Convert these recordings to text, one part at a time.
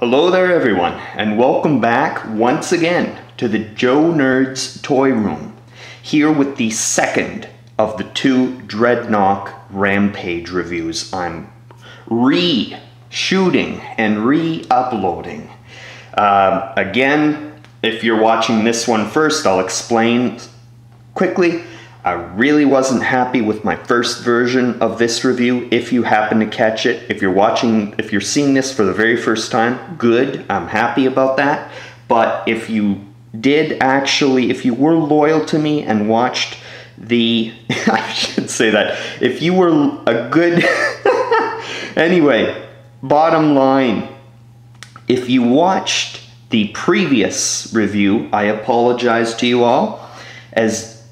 Hello there everyone, and welcome back once again to the Joe Nerd's Toy Room, here with the second of the two Dreadnok Rampage reviews I'm re-shooting and re-uploading. Again, if you're watching this one first, I'll explain quickly. I really wasn't happy with my first version of this review. If you happen to catch it, if you're seeing this for the very first time, good, I'm happy about that. But if you were loyal to me and watched the, I should say that, if you were a good, anyway, bottom line, if you watched the previous review, I apologize to you all,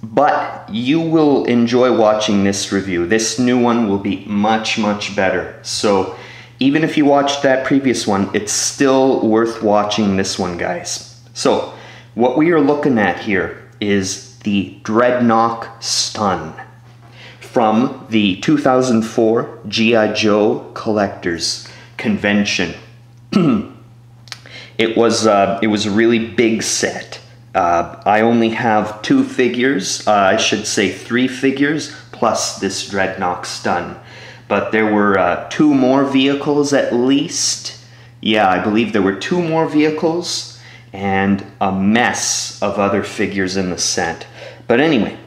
but you will enjoy watching this review. This new one will be much, much better. So even if you watched that previous one, it's still worth watching this one, guys. So what we are looking at here is the Dreadnok Stun from the 2004 G.I. Joe Collectors Convention. It was a really big set. I only have two figures, I should say 3 figures, plus this Dreadnok Stun. But there were 2 more vehicles at least. Yeah, I believe there were 2 more vehicles and a mess of other figures in the set. But anyway,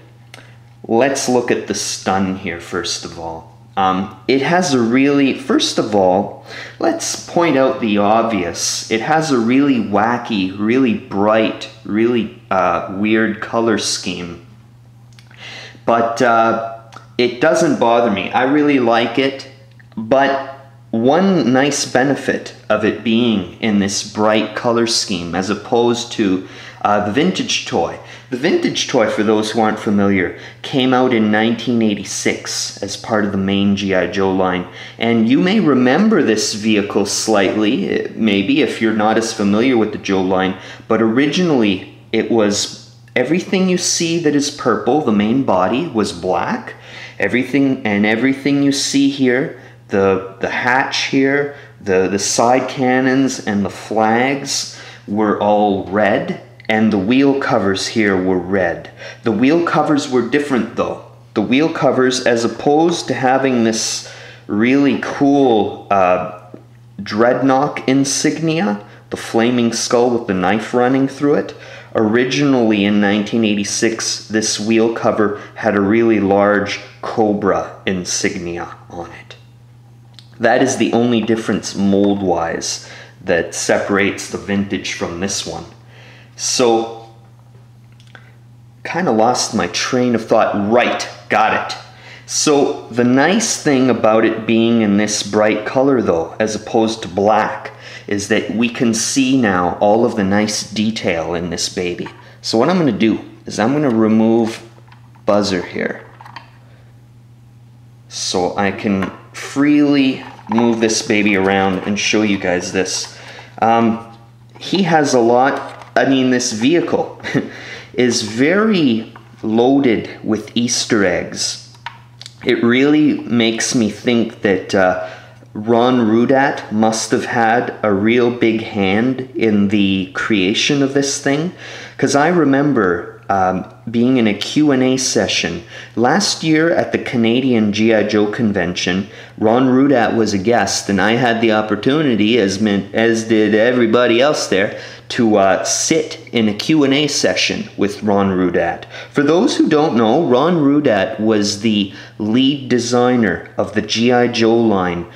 let's look at the Stun here first of all. It has a really, first of all, let's point out the obvious. It has a really wacky, really bright, really weird color scheme. But it doesn't bother me. I really like it. But one nice benefit of it being in this bright color scheme as opposed to the vintage toy. The vintage toy, for those who aren't familiar, came out in 1986 as part of the main G.I. Joe line. And you may remember this vehicle slightly, maybe if you're not as familiar with the Joe line, but originally it was everything you see that is purple, the main body, was black. Everything you see here, the hatch here, the side cannons and the flags were all red. And the wheel covers here were red. The wheel covers were different though. The wheel covers, as opposed to having this really cool Dreadnok insignia, the flaming skull with the knife running through it, originally in 1986, this wheel cover had a really large Cobra insignia on it. That is the only difference mold-wise that separates the vintage from this one. So, kind of lost my train of thought. Right, got it. So, the nice thing about it being in this bright color though, as opposed to black, is that we can see now all of the nice detail in this baby. So what I'm going to do is I'm going to remove Buzzer here, so I can freely move this baby around and show you guys this. He has a lot. I mean, this vehicle is very loaded with Easter eggs. It really makes me think that Ron Rudat must have had a real big hand in the creation of this thing, because I remember being in a Q&A session last year at the Canadian G.I. Joe convention. Ron Rudat was a guest, and I had the opportunity, as did everybody else there, to sit in a Q&A session with Ron Rudat. For those who don't know, Ron Rudat was the lead designer of the G.I. Joe line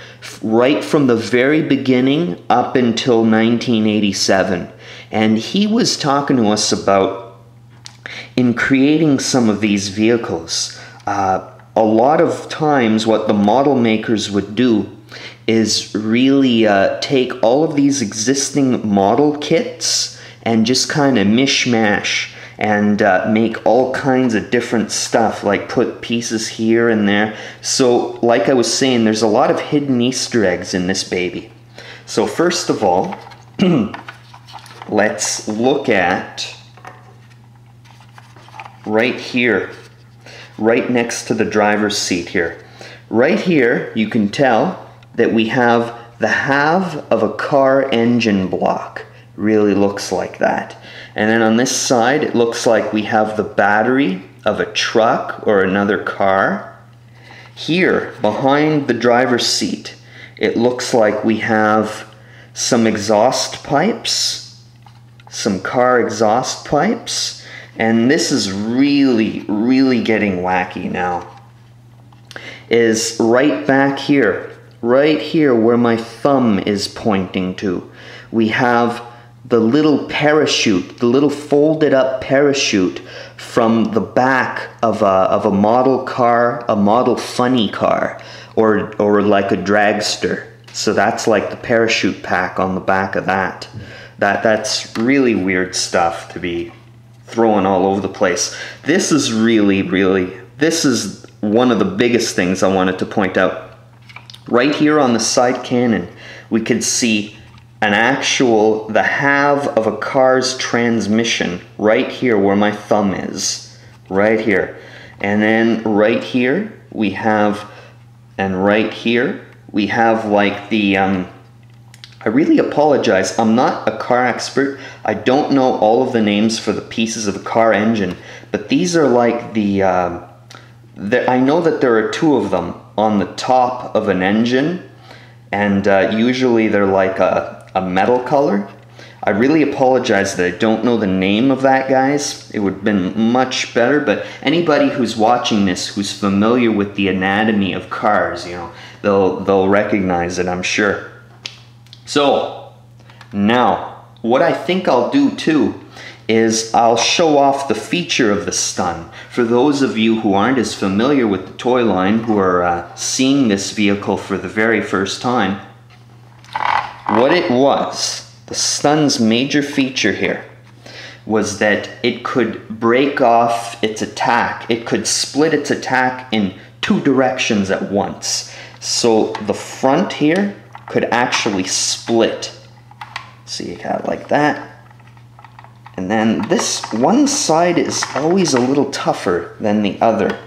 right from the very beginning up until 1987. And he was talking to us about, in creating some of these vehicles, a lot of times what the model makers would do is really take all of these existing model kits and just kind of mishmash and make all kinds of different stuff, like put pieces here and there. So like I was saying, there's a lot of hidden Easter eggs in this baby. So first of all, let's look at right here, right next to the driver's seat here. Right here, you can tell that we have the half of a car engine block really looks like that. And then on this side, it looks like we have the battery of a truck or another car. Here, behind the driver's seat, it looks like we have some exhaust pipes, some car exhaust pipes, and this is really, really getting wacky now. Is right back here, right here where my thumb is pointing to, we have the little parachute, the little folded up parachute from the back of a model car, a model funny car, or like a dragster. So that's like the parachute pack on the back of that. That's really weird stuff to be throwing all over the place. This is this is one of the biggest things I wanted to point out. Right here on the side cannon, we could see the half of a car's transmission right here where my thumb is, right here. And then right here we have, and right here we have like the, I really apologize, I'm not a car expert, I don't know all of the names for the pieces of the car engine, but these are like I know that there are two of them on the top of an engine, and usually they're like a metal color. I really apologize that I don't know the name of that, guys. It would have been much better, but anybody who's watching this who's familiar with the anatomy of cars, you know, they'll recognize it, I'm sure. So now what I think I'll do too is I'll show off the feature of the stun. For those of you who aren't as familiar with the toy line, who are seeing this vehicle for the very first time, what it was, the stun's major feature here, was that it could break off its attack. It could split its attack in two directions at once. So the front here could actually split. So you got it like that. And then this one side is always a little tougher than the other.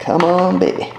Come on, baby.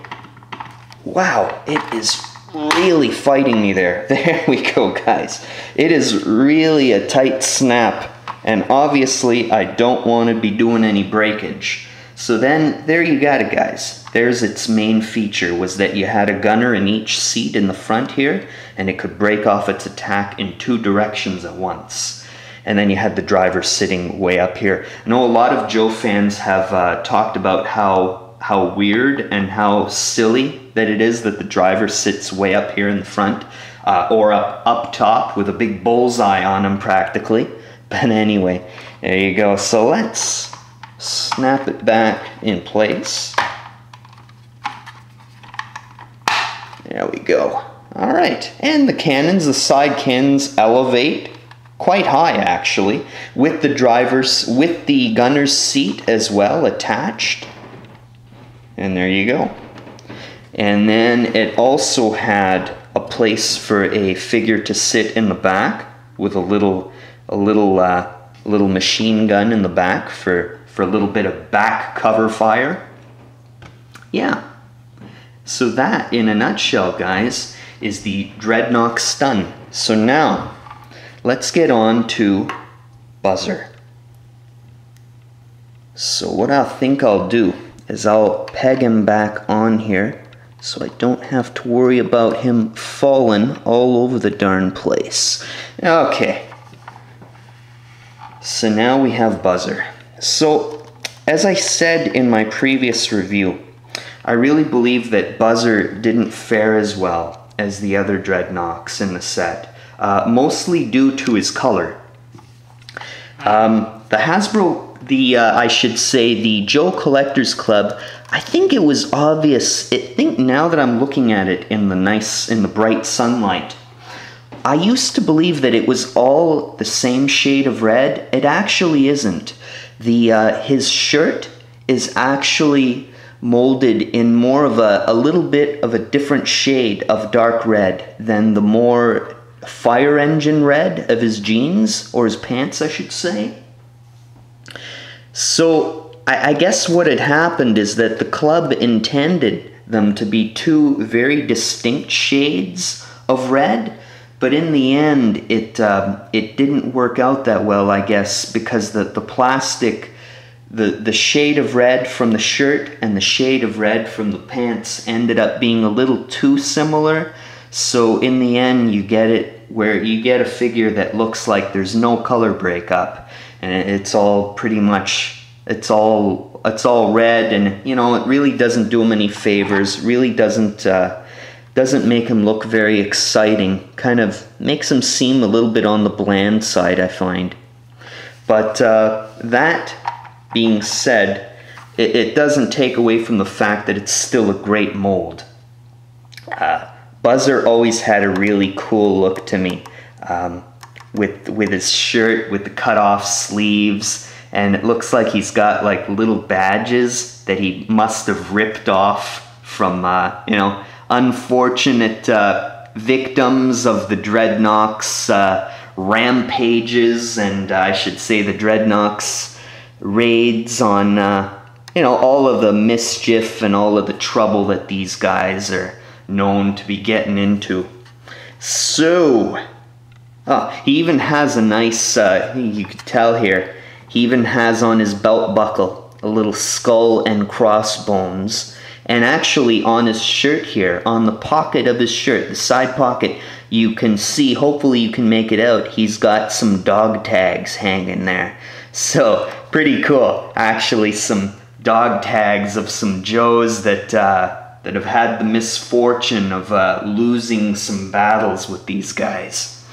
Wow, it is really fighting me there. There we go, guys. It is really a tight snap, and obviously I don't want to be doing any breakage. So then there you got it, guys. There's its main feature, was that you had a gunner in each seat in the front here, and it could break off its attack in two directions at once. And then you had the driver sitting way up here. I know a lot of Joe fans have talked about how weird and how silly that it is that the driver sits way up here in the front, or up top with a big bullseye on him practically. But anyway, there you go. So let's snap it back in place. There we go. All right, and the side cannons elevate quite high actually, with the gunner's seat as well attached. And there you go. And then it also had a place for a figure to sit in the back with a little machine gun in the back for a little bit of back cover fire. Yeah. So that, in a nutshell, guys, is the Dreadnok Stun. So now, let's get on to Buzzer. So what I think I'll do is I'll peg him back on here so I don't have to worry about him falling all over the darn place. Okay. So now we have Buzzer. So, as I said in my previous review, I really believe that Buzzer didn't fare as well as the other Dreadnoks in the set, mostly due to his color. The Hasbro, I should say, the Joe Collectors Club, I think it was obvious. I think now that I'm looking at it in the bright sunlight, I used to believe that it was all the same shade of red. It actually isn't. His shirt is actually molded in more of a little bit of a different shade of dark red than the more fire engine red of his jeans, or his pants, I should say. So I guess what had happened is that the club intended them to be two very distinct shades of red, but in the end it didn't work out that well, I guess, because the plastic, the shade of red from the shirt and the shade of red from the pants ended up being a little too similar. So in the end you get it where you get a figure that looks like there's no color breakup, and it's all pretty much, it's all red, and you know, it really doesn't do him any favors, really doesn't make him look very exciting, kind of makes him seem a little bit on the bland side, I find. But that being said, it doesn't take away from the fact that it's still a great mold. Buzzer always had a really cool look to me, with his shirt with the cut-off sleeves, and it looks like he's got like little badges that he must have ripped off from you know, unfortunate victims of the Dreadnok's rampages, and I should say the Dreadnok's raids on you know, all of the mischief and all of the trouble that these guys are known to be getting into. So, he even has a nice, you could tell here, he even has on his belt buckle a little skull and crossbones. And actually on his shirt here, on the pocket of his shirt, the side pocket, you can see, hopefully you can make it out, he's got some dog tags hanging there. So, pretty cool. Actually, some dog tags of some Joes that have had the misfortune of losing some battles with these guys.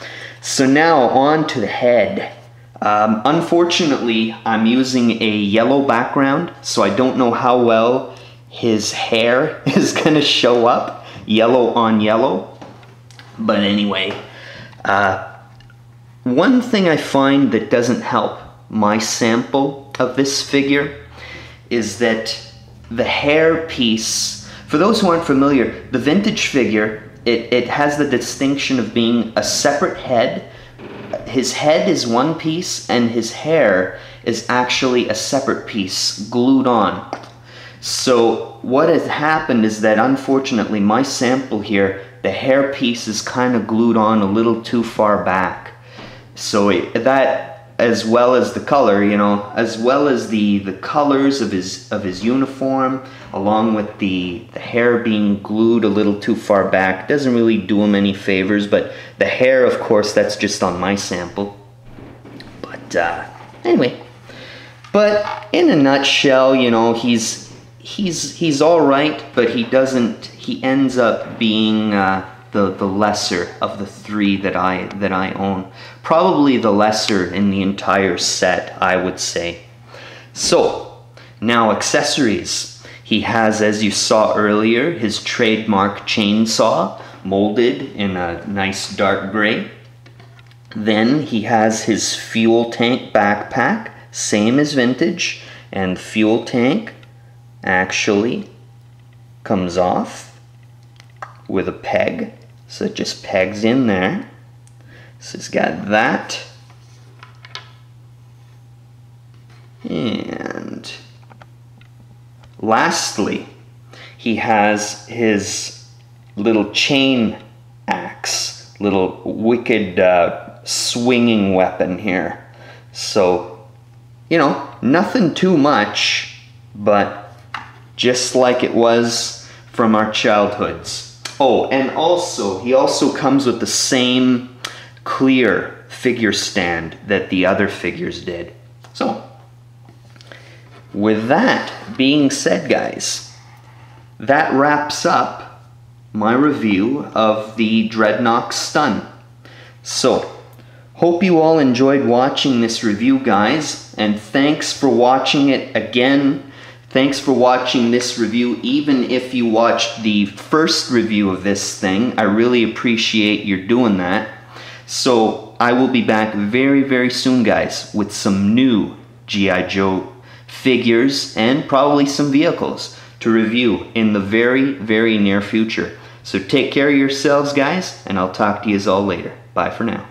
So now on to the head. Unfortunately, I'm using a yellow background, so I don't know how well his hair is going to show up, yellow on yellow. But anyway, one thing I find that doesn't help my sample of this figure is that the hair piece, for those who aren't familiar, the vintage figure, it has the distinction of being a separate head. His head is one piece and his hair is actually a separate piece glued on. So what has happened is that unfortunately my sample here, the hair piece is kind of glued on a little too far back. So that, as well as the color, you know, as well as the colors of his uniform, along with the hair being glued a little too far back, doesn't really do him any favors. But the hair, of course, that's just on my sample. But anyway, but in a nutshell, you know, he's all right, but he ends up being the lesser of the three that I own. Probably the lesser in the entire set, I would say. So, now accessories. He has, as you saw earlier, his trademark chainsaw, molded in a nice dark gray. Then he has his fuel tank backpack, same as vintage, and the fuel tank actually comes off with a peg, so it just pegs in there. So he's got that, and lastly he has his little chain axe, little wicked swinging weapon here. So, you know, nothing too much, but just like it was from our childhoods. Oh, and also, he also comes with the same clear figure stand that the other figures did. So, with that being said, guys, that wraps up my review of the Dreadnok Stun. So, hope you all enjoyed watching this review, guys, and thanks for watching it again. Thanks for watching this review, even if you watched the first review of this thing. I really appreciate you doing that. So, I will be back very, very soon, guys, with some new G.I. Joe figures and probably some vehicles to review in the very, very near future. So take care of yourselves, guys, and I'll talk to you all later. Bye for now.